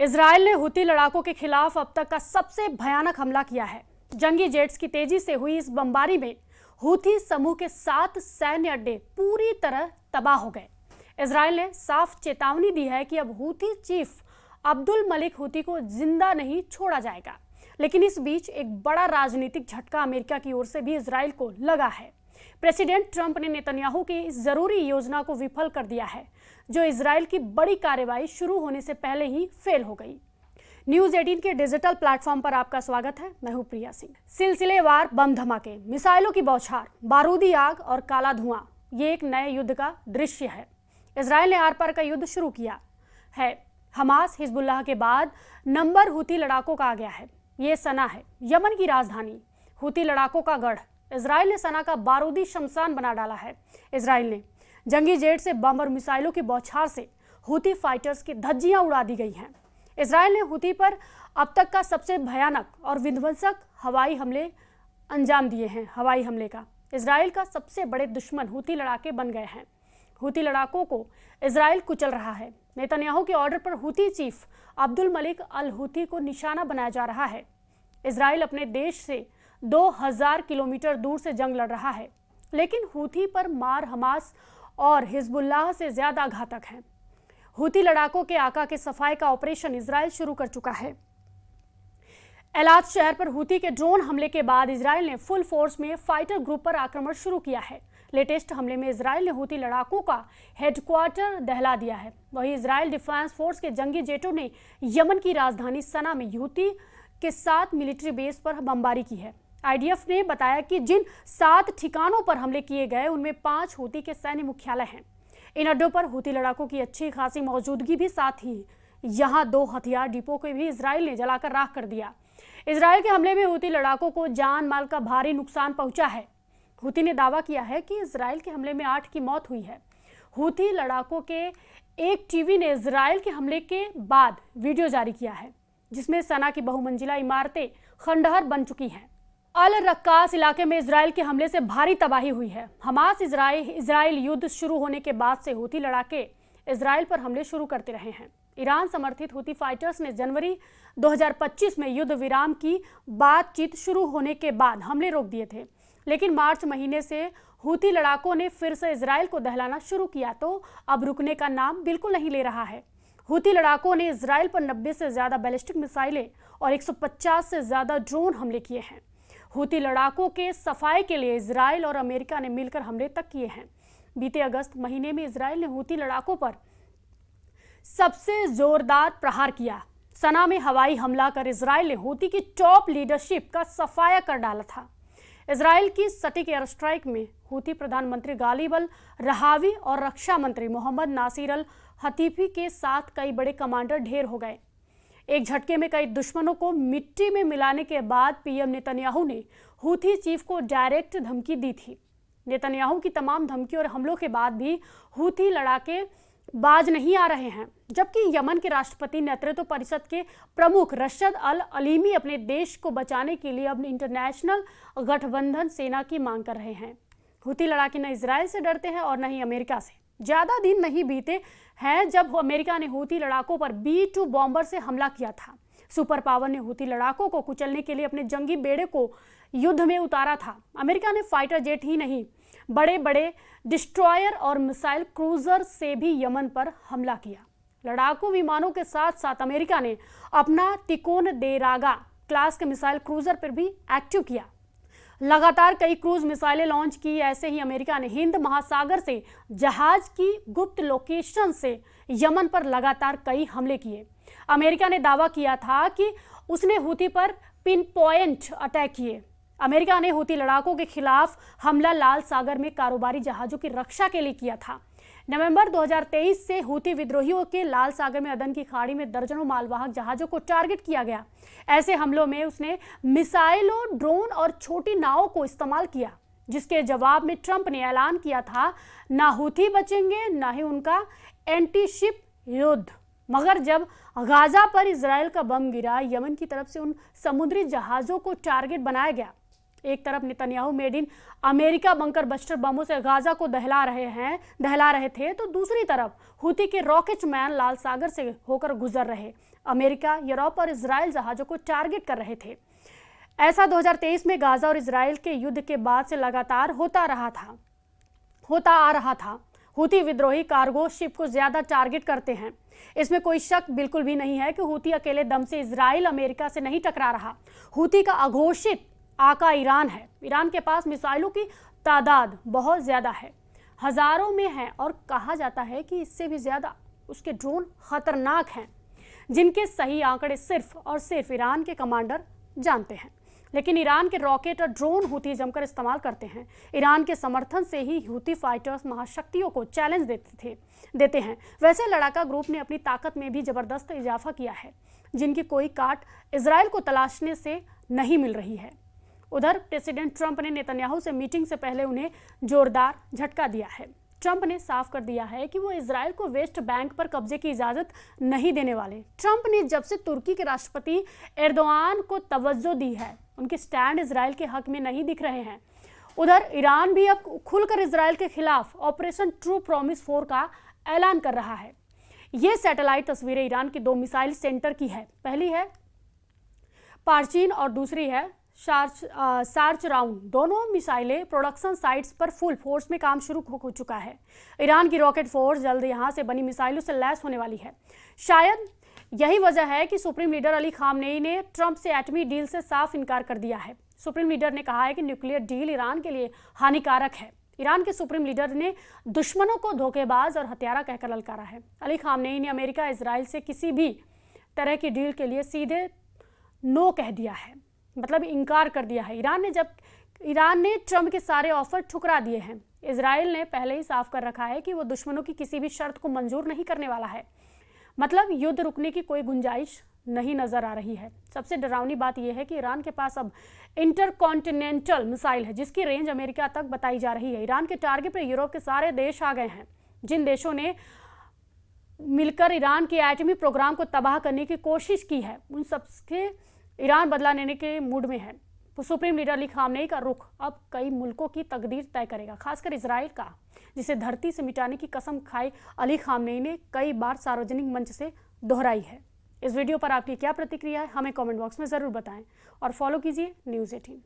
Israel ने हुती लड़ाकों के खिलाफ अब तक का सबसे भयानक हमला किया है। जंगी जेट्स की तेजी से हुई इस बमबारी में हुती समूह के 7 सैन्य अड्डे पूरी तरह तबाह हो गए। इजराइल ने साफ चेतावनी दी है कि अब हुती चीफ अब्दुल मलिक हुती को जिंदा नहीं छोड़ा जाएगा। लेकिन इस बीच एक बड़ा राजनीतिक झटका अमेरिका की ओर से भी इजराइल को लगा है। प्रेसिडेंट ट्रंप ने नेतन्याहू की इस जरूरी योजना को विफल कर दिया है, जो इजराइल की बड़ी कार्रवाई शुरू होने से पहले ही फेल हो गई। न्यूज 18 के डिजिटल प्लेटफॉर्म पर आपका स्वागत है। मैं हूं प्रिया सिंह। सिलसिलेवार बम धमाके, मिसाइलों की बौछार, बारूदी आग और काला धुआं, ये एक नए युद्ध का दृश्य है। इजराइल ने आर पार का युद्ध शुरू किया है। हमास हिजबुल्लाह के बाद नंबर हुती लड़ाकों का आ गया है। ये सना है, यमन की राजधानी, हुती लड़ाकों का गढ़। इजराइल ने सना का बारूदी शमशान बना डाला है। इजराइल ने जंगी जेट से बम और मिसाइलों की बौछार से हुती फाइटर्स की धज्जियां उड़ा दी गई हैं। इजराइल ने हुती पर अब तक का सबसे भयानक और विध्वंसक हवाई हमले अंजाम दिए हैं। हवाई हमले का इजराइल का सबसे बड़े दुश्मन हुती लड़ाके बन गए हैं। हुती लड़ाकों को इजराइल कुचल रहा है। नेतन्याहू के ऑर्डर पर हुती चीफ अब्दुल मलिक अल हुती को निशाना बनाया जा रहा है। इजराइल अपने देश से 2000 किलोमीटर दूर से जंग लड़ रहा है, लेकिन हुती पर मार हमास और हिजबुल्लाह से ज्यादा घातक है। हुती लड़ाकों के आका के सफाई का ऑपरेशन इजराइल शुरू कर चुका है। एलात शहर पर हुती के ड्रोन हमले के बाद इजराइल ने फुल फोर्स में फाइटर ग्रुप पर आक्रमण शुरू किया है। लेटेस्ट हमले में इजराइल ने हुती लड़ाकों का हेडक्वार्टर दहला दिया है। वहीं इजराइल डिफेंस फोर्स के जंगी जेटों ने यमन की राजधानी सना में हुती के 7 मिलिट्री बेस पर बमबारी की है। आईडीएफ ने बताया कि जिन 7 ठिकानों पर हमले किए गए उनमें 5 हुती के सैन्य मुख्यालय हैं। इन अड्डों पर हुती लड़ाकों की अच्छी खासी मौजूदगी भी साथ ही यहाँ 2 हथियार डिपो को भी इजराइल ने जलाकर राख कर दिया। इजराइल के हमले में हुती लड़ाकों को जान माल का भारी नुकसान पहुंचा है। हुती ने दावा किया है कि इजराइल के हमले में 8 की मौत हुई है। हुती लड़ाकों के एक टीवी ने इजराइल के हमले के बाद वीडियो जारी किया है, जिसमें सना की बहुमंजिला इमारतें खंडहर बन चुकी हैं। अल रक्कास इलाके में इजराइल के हमले से भारी तबाही हुई है। हमास इजराइल युद्ध शुरू होने के बाद से हुती लड़ाके इजराइल पर हमले शुरू करते रहे हैं। ईरान समर्थित हुती फाइटर्स ने जनवरी 2025 में युद्ध विराम की बातचीत शुरू होने के बाद हमले रोक दिए थे, लेकिन मार्च महीने से हुती लड़ाकों ने फिर से इजराइल को दहलाना शुरू किया तो अब रुकने का नाम बिल्कुल नहीं ले रहा है। हुती लड़ाकों ने इजराइल पर 90 से ज्यादा बैलिस्टिक मिसाइलें और 150 से ज्यादा ड्रोन हमले किए हैं। हुती लड़ाकों के सफाई के लिए इजराइल और अमेरिका ने मिलकर हमले तक किए हैं। बीते अगस्त महीने में इजराइल ने हुती लड़ाकों पर सबसे जोरदार प्रहार किया। सना में हवाई हमला कर इजराइल ने हुती की टॉप लीडरशिप का सफाया कर डाला था। इजराइल की सटीक एयर स्ट्राइक में हुती प्रधानमंत्री गालिब अल रहावी और रक्षा मंत्री मोहम्मद नासिर अल हतीफी के साथ कई बड़े कमांडर ढेर हो गए। एक झटके में कई दुश्मनों को मिट्टी में मिलाने के बाद पीएम नेतन्याहू ने हुती चीफ को डायरेक्ट धमकी दी थी। नेतन्याहू की तमाम धमकी और हमलों के बाद भी हुती लड़ाके बाज नहीं आ रहे हैं, जबकि यमन के राष्ट्रपति नेतृत्व परिषद के प्रमुख रशद अल अलीमी अपने देश को बचाने के लिए अब इंटरनेशनल गठबंधन सेना की मांग कर रहे हैं। हुती लड़ाके न इजराइल से डरते हैं और न ही अमेरिका से। ज्यादा दिन नहीं बीते हैं जब अमेरिका ने हुती लड़ाकों पर B-2 बॉम्बर से हमला किया था। सुपर पावर ने हुती लड़ाकों को कुचलने के लिए अपने जंगी बेड़े को युद्ध में उतारा था। अमेरिका ने फाइटर जेट ही नहीं, बड़े बड़े डिस्ट्रॉयर और मिसाइल क्रूजर से भी यमन पर हमला किया। लड़ाकू विमानों के साथ साथ अमेरिका ने अपना तिकोनदेरागा क्लास के मिसाइल क्रूजर पर भी एक्टिव किया। लगातार कई क्रूज मिसाइलें लॉन्च की। ऐसे ही अमेरिका ने हिंद महासागर से जहाज की गुप्त लोकेशन से यमन पर लगातार कई हमले किए। अमेरिका ने दावा किया था कि उसने हुती पर पिन पॉइंट अटैक किए। अमेरिका ने हुती लड़ाकों के खिलाफ हमला लाल सागर में कारोबारी जहाजों की रक्षा के लिए किया था। नवंबर 2023 से हुती विद्रोहियों के लाल सागर में अदन की खाड़ी में दर्जनों मालवाहक जहाजों को टारगेट किया गया। ऐसे हमलों में उसने मिसाइलों, ड्रोन और छोटी नावों को इस्तेमाल किया, जिसके जवाब में ट्रंप ने ऐलान किया था ना हुती बचेंगे ना ही उनका एंटी शिप युद्ध। मगर जब गाजा पर इजराइल का बम गिरा, यमन की तरफ से उन समुद्री जहाजों को टारगेट बनाया गया। एक तरफ Netanyahu made in America bunker buster बमों से गाजा को दहला रहे थे, तो दूसरी तरफ हुती के रॉकेट मैन लाल सागर से होकर गुजर रहे। अमेरिका, यूरोप और इजराइल जहाज़ों को टारगेट कर रहे थे। ऐसा 2023 में गाजा और इजराइल के युद्ध के बाद से लगातार होता आ रहा था। हूती विद्रोही कार्गो शिप को ज्यादा टारगेट करते हैं। इसमें कोई शक बिल्कुल भी नहीं है कि हूती अकेले दम से इजराइल अमेरिका से नहीं टकरा रहा। हूती का अघोषित आका ईरान है। ईरान के पास मिसाइलों की तादाद बहुत ज्यादा है, हजारों में है, और कहा जाता है कि इससे भी ज्यादा उसके ड्रोन खतरनाक हैं, जिनके सही आंकड़े सिर्फ और सिर्फ ईरान के कमांडर जानते हैं। लेकिन ईरान के रॉकेट और ड्रोन हूती जमकर इस्तेमाल करते हैं। ईरान के समर्थन से ही हूती फाइटर्स महाशक्तियों को चैलेंज देते हैं। वैसे लड़ाका ग्रुप ने अपनी ताकत में भी जबरदस्त इजाफा किया है, जिनकी कोई काट इजराइल को तलाशने से नहीं मिल रही है। उधर प्रेसिडेंट ट्रंप ने नेतन्याहू से मीटिंग से पहले उन्हें जोरदार झटका दिया है। ट्रंप ने साफ कर दिया है कि वो इजराइल को वेस्ट बैंक पर कब्जे की इजाजत नहीं देने वाले। ट्रंप ने जब से तुर्की के राष्ट्रपति एर्दोआन को तवज्जो दी है, उनके स्टैंड इजराइल के हक में नहीं दिख रहे हैं। उधर ईरान भी अब खुलकर इजराइल के खिलाफ ऑपरेशन ट्रू प्रॉमिस 4 का ऐलान कर रहा है। ये सैटेलाइट तस्वीरें ईरान के 2 मिसाइल सेंटर की है। पहली है पार्चीन और दूसरी है सार्च राउंड। दोनों मिसाइलें प्रोडक्शन साइट्स पर फुल फोर्स में काम शुरू हो चुका है। ईरान की रॉकेट फोर्स जल्द यहां से बनी मिसाइलों से लैस होने वाली है। शायद यही वजह है कि सुप्रीम लीडर अली खामनेई ने ट्रंप से एटमी डील से साफ इनकार कर दिया है। सुप्रीम लीडर ने कहा है कि न्यूक्लियर डील ईरान के लिए हानिकारक है। ईरान के सुप्रीम लीडर ने दुश्मनों को धोखेबाज और हत्यारा कहकर ललकारा है। अली खामनेई ने अमेरिका इजराइल से किसी भी तरह की डील के लिए सीधे नो कह दिया है, मतलब इनकार कर दिया है। ईरान ने ट्रंप के सारे ऑफर ठुकरा दिए हैं। इजराइल ने पहले ही साफ कर रखा है कि वो दुश्मनों की किसी भी शर्त को मंजूर नहीं करने वाला है। मतलब युद्ध रुकने की कोई गुंजाइश नहीं नजर आ रही है। सबसे डरावनी बात यह है कि ईरान के पास अब इंटरकॉन्टिनेंटल मिसाइल है, जिसकी रेंज अमेरिका तक बताई जा रही है। ईरान के टारगेट पर यूरोप के सारे देश आ गए हैं। जिन देशों ने मिलकर ईरान के एटमी प्रोग्राम को तबाह करने की कोशिश की है, उन सबके ईरान बदला लेने के मूड में है। तो सुप्रीम लीडर अली खामनेई का रुख अब कई मुल्कों की तकदीर तय करेगा, खासकर इजराइल का, जिसे धरती से मिटाने की कसम खाई अली खामनेई ने कई बार सार्वजनिक मंच से दोहराई है। इस वीडियो पर आपकी क्या प्रतिक्रिया है, हमें कमेंट बॉक्स में ज़रूर बताएं और फॉलो कीजिए न्यूज़ 18।